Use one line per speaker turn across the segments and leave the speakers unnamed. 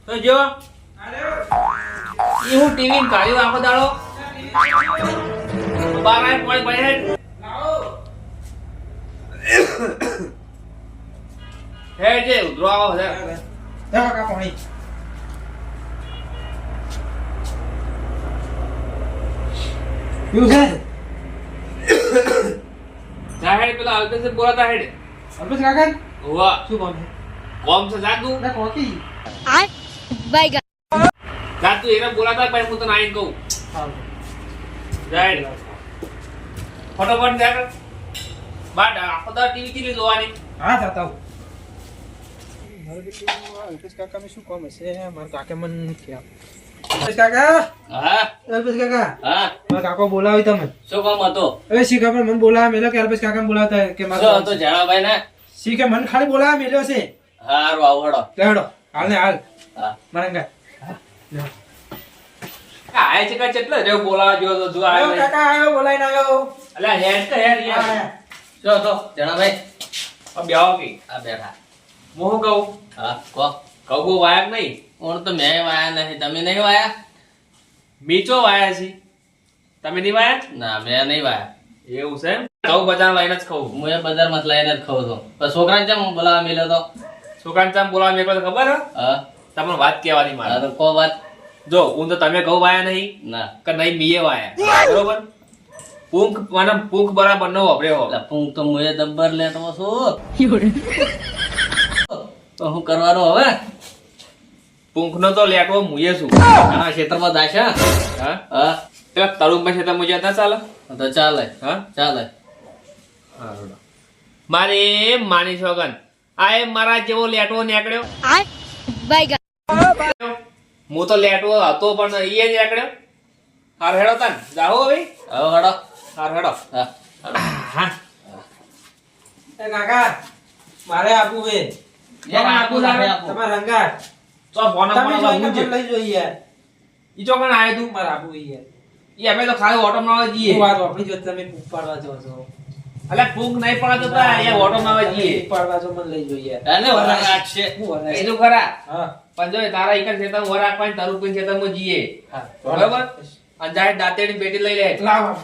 તો જો ઈ હું ટીવી કાઢ્યો આખો દાડો બાર આય પાણી પાણી હે જે ઉધરો આવો છે
કાકા પાણી પીવું છે
જાહેર પેલા અલ્પેશ સે બોલાતા હેડ
અલ્પેશ કાકા
હોવા
શું કામ છે
કોમ છે જાતું
ના કોકી
જાતું એને બોલાતા ભાઈ હું તને આઈને કહું જાહેર ફટોફટ જા કર બાટ આખો દાડો ટીવી કેટલી જોવાની
હા જાતા હું મારે બેટું અલ્પેશ કાકા ને શું કામ હશે મારા કાકે મન ખ્યાલ અલ્પેશ કાકા
હા
અલ્પેશ કાકા
હા
મારા કાકો બોલાવી તમે
શું કામ હતો
એ શી ખબર મને બોલાવા મેલ્યો કે અલ્પેશ કાકા બોલાવતા કે
શું
મારા
હતો જાણાભાઈ ને
શી કે મને ખાલી બોલાવા મેલ્યો છે
હારું આવો હડો
લેડો હાલ ને હાલ
હા
મરંગા
આય છે કા કેટલા રે બોલાવા જો તો જો
આયો
આયો
કાકા આયો બોલાઈને આયો
અલ્યા હેડ કે હેડ યાર જો તો જાણાભાઈ આ બેહો કે આ બેઠા મોહ કહું હા કહું બહુ વાયક નહીં ઓણ તો મેં વાયા નહીં તમે નહીં વાયા મીચો વાયા છે તમે નહીં વાયા ના મેં નહીં વાયા એવું છે કહું બજાર લઈને જ ખાઉં હું એ બજારમાં લઈને જ ખાઉં છું પણ છોકરાને ચમ બોલાવા મેલ્યો તો છોકરાને ચમ બોલાવા મેલ્યો તો ખબર હા તમને વાત કહેવાની મારે તો કો વાત જો હું તો તમે કહું વાયા નહીં ના કે નહીં મીએ વાયા બરોબર પૂંખ મને પૂંખ બરાબર ન વાપર્યો હો પૂંખ તો મુએ દબ્બર લેતો છું તો હું કરવાનું હવે પૂંખ નો તો લેટવો મુએ છું આ ક્ષેત્રમાં દાશા હા હા પેલા તળુંબા ક્ષેત્રમાં જતા ચાલે તો ચાલે હા ચાલે મારે માની છોગન આ એ મારા જેવો લેટવો નીકળ્યો હું તો લેટવો હતો પણ એ નીકળ્યો હાર હેડો તાન જાઓ ભાઈ હવે હેડો હાર હેડો હા
એ કાકા મારે આપવું છે તમારે રંગા
તો ફોન
તમે
નંબર
જોઈને
હું છે
મને લઈ જોઈ યાર
ઈ ચોકન આયો તું
મારે આપવું છે યાર
ઈ અમે તો ખાલી ઓટો માં જઈએ
શું વાત આપણી જો તમે પૂક પાડવા જો છો
અલે ફૂંક નહીં પડતો તો એ ઓટો માં જઈએ
પૂક પાડવા જો મને લઈ જોઈ યાર
અને વરા રાખશે એ તો ખરા
હા
પણ જો તારા ઈકન ખેતર વરા રાખવાની તારું કોઈ ખેતરમાં જઈએ
હા
બરાબર અને જાય દાંતેડી પેટી લઈ લે
લાવ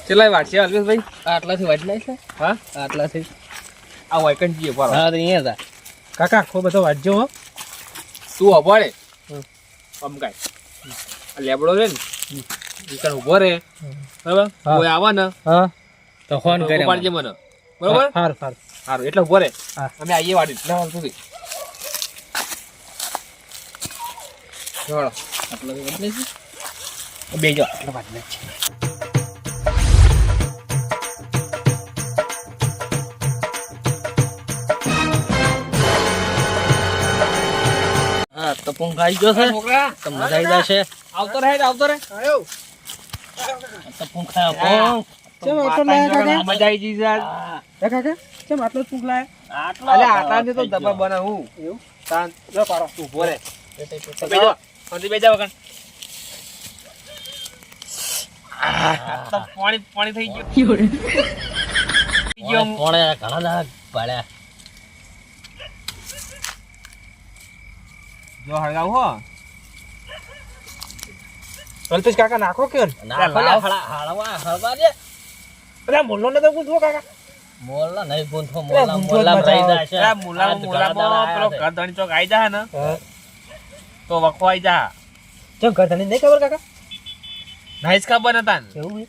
કેટલા વાટ છે અલ્પેશભાઈ આટલાથી વાટ લાય છે હા આટલાથી આ વાયકન જઈએ પર હા તો અહીંયા હતા
કાકા ખો બધો વાંચજો હો
તું અભડે અમકાય આ લેબડો રે ને ઈકન ઉભો રે બરાબર કોઈ આવા ને
હા
તો ફોન કરે પાડજે મને બરાબર
હાર હાર
હારું એટલે ઉભો રે
હા
અમે આવીએ વાડી ના સુધી જોડો આટલો બદલે છે બેજો આટલો બદલે છે હા તો પૂંખ આવી ગયો છે છોકરા તો મજા આવી જશે આવતો રહે
આયો
તો પૂંખ આવો
કેમ આટલો લાયા કાકા
મજા આવી જઈ યાર
હે કાકા કેમ આટલો પૂક લાયા
અલે આટલાથી તો દબા બનાવું
એવું
તાન જો પાડો તું ઉભો રે બેજો અંધી બેજા વગર તો પાણી થઈ ગયો
કોણે ઘણા દાડા પાડ્યા
જો હળગાવ હો
અલ્પેશ કાકા નાખો કે
હળવા દે
અરે મોલ્લો ને તો પૂછો કાકા
મોલ્લા નહીં પૂંથો
મોલ્લા
મોલ્લા
થઈ
થઈ જશે
આ મુલા પેલો ગધણી ચોક આઈ જા ને તો વખો આઈ જા
કેમ કરતા નહીં ખબર કાકા
નાઈસ ખબર નતા
એવું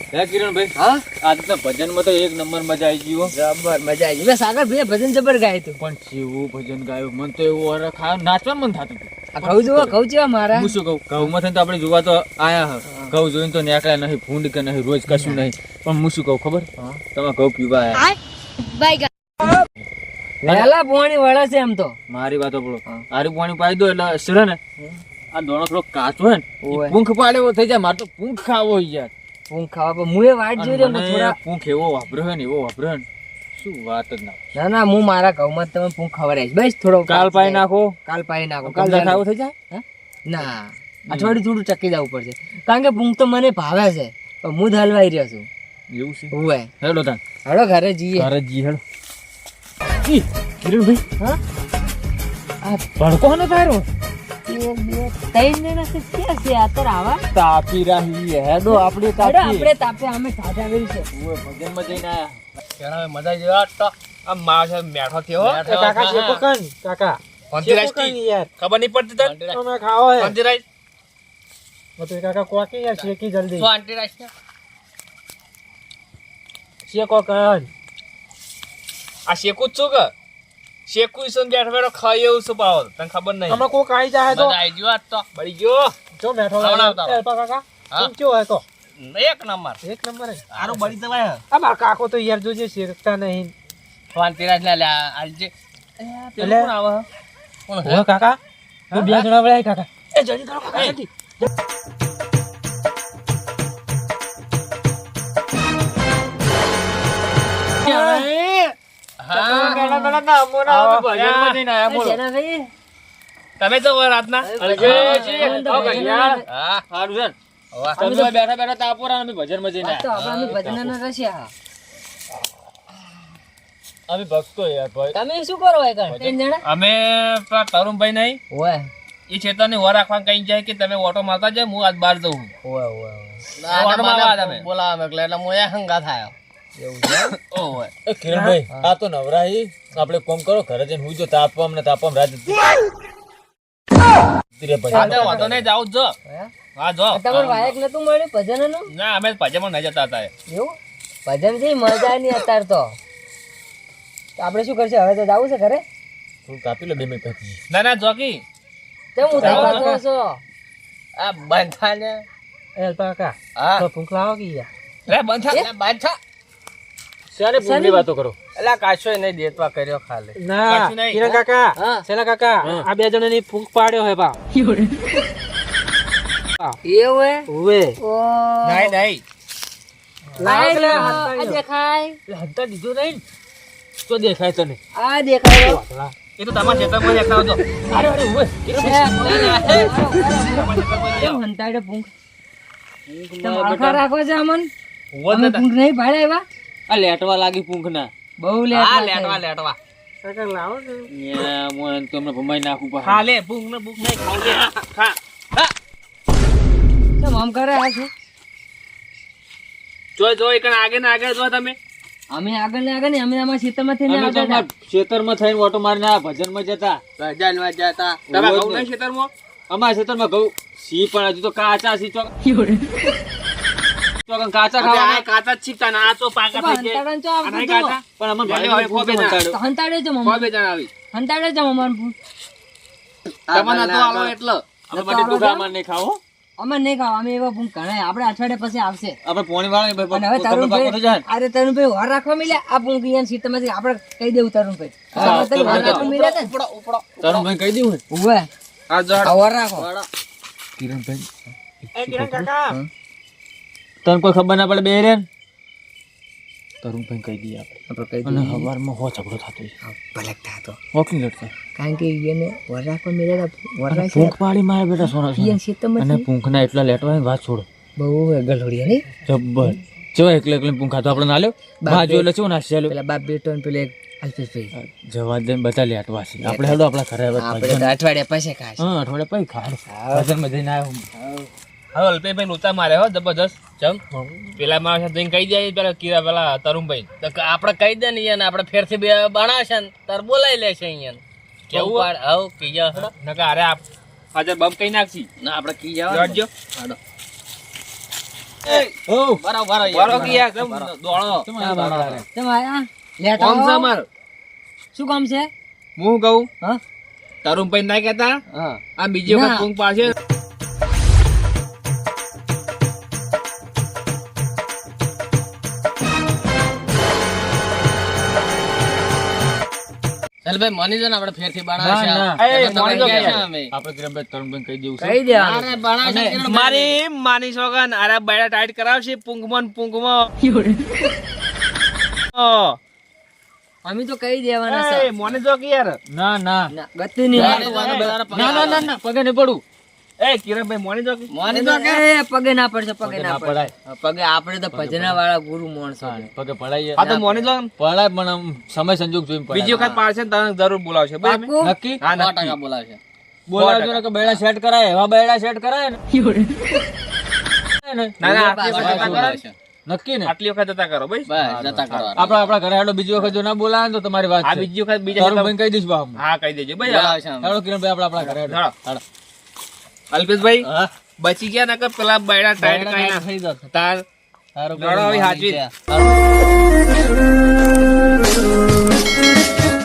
હે કિરણભાઈ હા આજ તો ભજનમાં તો એક નંબર મજા આવી ગઈ હો
જબર મજા આવી ગઈ સાગર ભાઈ ભજન જબર ગાય તું
પણ જેવું ભજન ગાયું મન તો એવું અરે ખા નાચવા મન થતું
કહું છું મારા
હું શું કહું ઘઉંમાં થઈને તો આપણે જોવા તો આયા હ ઘઉં જોઈને તો નીકળ્યા નહીં ભૂંડ કે નહીં રોજ કશું નહીં પણ હું શું કહું ખબર તમે ઘઉં પીવા આયા
વેલા પોણી વળે છે એમ તો
મારી વાતો બોલો આરી પાણી પાઈ દો એટલે સરે ને આ દોણો થોડો કાચો હે ને ઈ પૂંખ પાડે એવો થઈ જાય મારે તો પૂંખ ખાવો યાર
પૂંખ ખાવા મુએ વાટ જોઈ રે થોડા
પૂંખ એવો વાપર્યો હે ને એવો વાપર્યો ને શું વાત જ ના
ના હું મારા ઘઉંમાં તમે પૂંખ ખવડાવીશ બસ થોડો
કાલ પાઈ નાખો
કાલ પાઈ નાખો
કાલ ખાવો થઈ જાય
ના અઠવાડિયું થોડું ચકી જવું પડશે કારણ કે પૂંખ તો મને ભાવે છે પણ હું જ હલવાઈ રહ્યો છું
એવું છે
ઓવે
હેલો તાન
હાલો ઘરે જઈએ.
ઘરે જી હેડો. ઈ, કિરણભાઈ,
હા?
આ ભડકો ને તારો
તૈન ને નથી ક્યાં છે અત્યારે આવા?
તાપી રહી હેડો આપણે
હેડો
તાપી
આપણે તાપે અમે ઠાઠા વેરી છે.
ઓય ભજનમાં જઈને આયા.
જણા મજા જેવા તો આમ માણસ મેઠો થયો
એ કાકા શેકો કન કાકા
ફોનથી
શેકો કન
રાઈસ
યાર
ખબર નહીં પડતી તને
તમે ખાઓ હે
ફોનથી રાઈસ
મત કાકા કોકી યાર શેકી જલ્દી
તો આંટી રાઈસ
શેકો કન
આ શેકું જ છું કે શેકું છું બેઠો બેઠો ખાઈ એવું છું પાવલ તને ખબર નહીં
અમે કોક આવી જાય તો
મજા આવી ગયો આજ તો બળી ગયો
જો બેઠો
ખવડાવતા.
એલ્પા કાકા
હા.
તું કેવો હે કો
એક નંબર
એક નંબર હે
આરું બળી જવાય
આ મારા કાકો તો યાર જોજે શેકતા નહીં
ફોનથી રાઈસ લે આજે
એટલે-
કોણ આવે કોણ
હો કાકા તો બે જણા વળાય કાકા એ જલ્દી કરો કાકા
એ.
જલ્દી
ભજનમાં જઈને આયા બોલો.
જેનાભાઈ,
તમે તો રાતના હા
સારું છે ને?
વાહ.
તમે તો બેઠા બેઠા તાપોરા અમે ભજનમાં જઈને
આ તો
આયા.
આપણે ભજનના રસ્યા.
અમે ભક્તો યાર ભાઈ.
તમે શું કરો હોય કણ? ત્રણ જણા?
અમે પેલા તરુણભાઈ નહીં
ઓય
એ ખેતરની વર રાખવા કઈ જાય કે તમે ઓટો મારતા જાય હું આજ બહાર જઉં
ઓય ઓય
ઓટો મારવા તમે
બોલાવે એટલે હું એ હંગા થાય. એવું છે?
ઓય
એ કિરણભાઈ આ તો નવરાઈ આપણે કોમ કરો ઘરે જઈને હુઈ જો તાપવા અમને તાપવા રાત ધીરે
આ તો વાંધો નહીં જાઉં જ જો
હે?
હા જો
તમારું વાયક નતું મળ્યું ભજનનું?
ના અમે પજામાં નહીં જતા હતા
એવું? ભજન થી મજા નહીં અત્યારે તો આપણે શું કરશે હવે તો જવું છે ઘરે?
તું કાપી લો 2 મિનિટ પછી.
ના ના જોકી
કેમ ઉતાવળા છો?
આ બંધા ને
એલ્પા કાકા
હા
તો ભૂખ લાવો કે યાર
રે બંધા બંધા
શાને ભૂંડની વાતો કરો?
એલા કાશો નહીં દેતવા કર્યો ખાલી
ના
કશું નહીં.
કિરણ કાકા
હા.
સેલા કાકા આ બે જણાની ફૂંક પાડ્યો હે બા
એવું હે?
ઓવે
ઓ
નહીં નહીં
લાવો કે
આ
હાથ
દેખાય
એટલે હંતા દીધો નહીં તો દેખાય તને.
આ દેખાય
એ તો તમારા ખેતરમાં દેખાવ તો
અરે અરે ઓય
કેમ હંતાડે ભૂંખ? તમે આખા રાખો છો અમન?
ઉવો જ
અમે
નતા.
ભૂંખ નહીં ભાડે એવા?
આ લેટવા લાગી પૂંખ ના.
બહુ
હા
લેટ
લેટવા લેટવા
કાકા લાવો ને
ન્યા મોન તમને ભમાઈ નાખું પાછું.
ખા લે ભૂખ ને ભૂખ નહીં ખાવ લે ખા
કેમ આમ કરે આ શું?
જો જો એક આગે ને આગે જો તમે
અમે આગળ ને આગળ ને અમે અમારા ખેતરમાંથી ને
અમે તો
આવતા હતા.
અમારા ખેતરમાં થઈને ઓટો મારીને આ ભજનમાં જતા.
ભજનમાં જતા તમે
ઉવો જ
ઘઉં
ને.
નહીં ખેતરમાં
અમારા ખેતરમાં ઘઉં સી પણ હજુ તો કાચા સી ચોક કાચા
આ
ખાવાના.
કાચા જ છીપતા ને આ તો પાકા થઈ ગયા
હંતાડે ચો
આ નહીં કાચા
પણ અમે
હવે
ભાઈ
ફોબે ના.
મંતાડ્યો.
હંતાડે છે
કોઈ
મમ્મા
બે જણ આવી
હંતાડે છે મમ્મા
તમને નતો આલો એટલે
અમે બધી ભૂખ અમારે નહીં ખાવો.
અમે નહીં ખાવ અમે એવા ભૂખ ઘણા આપણે અઠવાડિયે પછી આવશે
આપણે પોણી વાળા
અને હવે તરુણભાઈ અરે તરુણભાઈ વાર રાખવા મળ્યા આ ભૂખ અહીંયા સીટમાંથી આપણે કહી દેવું તરુણભાઈ
હા,
આપણે વાર રાખવા મળ્યા હતા ને?
તરુણભાઈ કહી દઉં
ઉવ્વે.
આ જો
આ વાર રાખો
કિરણભાઈ
એ કિરણ કાકા
તને કોઈ ખબર ના પડે બે રે તરુણભાઈ કહી દઈએ આપણે
આપણે કહી
અને
દઈએ
હવારમાં હો ઝઘડો થતો છે.
ભલક થતો
હોકી લડતા
કારણ કે એને વાર રાખવા મળ્યા હતા વાર રાખી
ભૂખ પાડી મારે બેટા સોના
અહીંયા
અને
સીટમાંથી
ભૂખના એટલા લેટવાની વાત છોડો
બહુ ગલહોડિયા નહીં
જબ્બર ચેવા એકલે એકલે ભૂખા તો આપણે ના લ્યો બાજુ એટલે ચેવો નાસી ચાલ્યો
પેલા બાપ બેટો ને પેલા એક અલ્પેશભાઈ
જવા દે બધા લેટવા છે આપણે હેડો આપણા ઘરે હવે
આપણે તો અઠવાડિયા પછી ખાશ
હા અઠવાડિયે પૈ ખાડ ભજનમાં જઈને આવ્યો
હવે અલ્પેશભાઈ લોચા મારે હો જબરદસ્ત ચમ પેલા માણસ જઈને કહી જાય પેલા કીરા પેલા તરુણભાઈ તો કે આપણે કહી દે ને યાર આપણે ફેરથી બે બનાવશે ને તાર બોલાઈ લેશે અહીંયા કેવું પાડ હવ કી જા નકા અરે આપ આજે બમ કઈ નાખી ના આપણે કી જાવ જો હાડો
ઓ
બરાબર બરાબર કી યાર કેમ દોડો
તમે આયા લેટ
કોમ છે
આવો.
માર
શું કામ છે?
હું કહું
હા
તરુણભાઈ ના કહેતા
હા
આ બીજી વખત
ના.
ફૂંક પાડશે ચાલ ભાઈ માની જો ને આપણે ફેરથી બનાવશે
ના,
એ
ના.
માની જો કે અમે
આપણે કિરણભાઈ તરુણભાઈ કહી દેવું છે
કહી દેવાનું
અરે બનાવશે મારી માની સોગન અરે બેડા ટાઈટ કરાવશે પૂંગમાં
અમે તો કહી દેવાના છે
મોને જો કે યાર
ના ના
ના, ગતિ નહીં
ના ના ના પગે નહીં પડું
એ કિરણભાઈ મોની જો કે
મોની તો કે
એ પગે ના પડશે, પગે ના
પડાય.
પડશે. પગે આપણે તો ભજના વાળા ગુરુ માણસો છે.
પગે પડાય
આ તો મોની જો
પડાય પણ આમ સમય સંજોગ જોઈને પડાય.
બીજી વખત પાડશે ને તને જરૂર બોલાવશે બરાબર
પાક્કું?
નક્કી
હા
100% બોલાવશે.
બોલાવજો ને કે બેડા સેટ કરાય, એવા બેડા સેટ કરાય ને
ના ના આટલી વખત જતા કરો.
બોલાવશે.
નક્કી ને
આટલી વખત જતા કરો ભાઈ
બસ જતા કરવાના.
આપણા ઘરે હેડો બીજી વખત જો ના બોલાવે ને તો તમારી વાત
આ
છે.
બીજી વખત બીજા
તારું
જતા-
ભાઈને કહી દઈશ બાપ.
હા કહી દેજો ભાઈ
બોલાવશે અમે.
હેડો કિરણભાઈ આપણા ઘરે હેડો.
હેડો. અલ્પેશભાઈ
હા
બચી ગયા નકર પેલા બૈડા ટાઈટ
બેડા
કઈ
ના
ના
થઈ જશે.
તાર
તારું
લડો હવે હાચવી.
હાચવી.